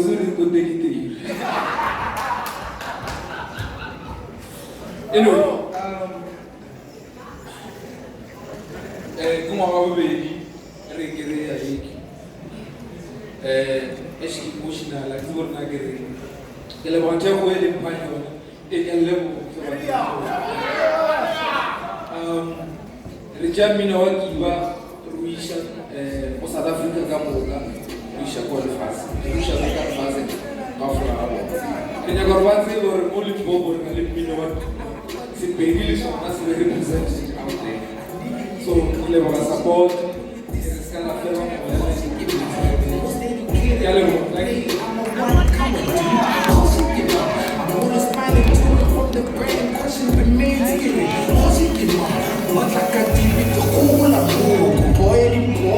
Zuri Kundekiti. Anyway, como a baby, requer aí, acho que emocional, a tua na guerra. Ele levantou o ele em banho, ele levou. Richard Minowa Kiba, Ruisha, o South Africa Gamoga, Ruisha qualifies, Ruisha qualifies, Kafra. Kenya Gorbanzi or Molly Bob or Kalip Minowa, it's very as very represented out there. So, we have a support, it's kind of fair. What I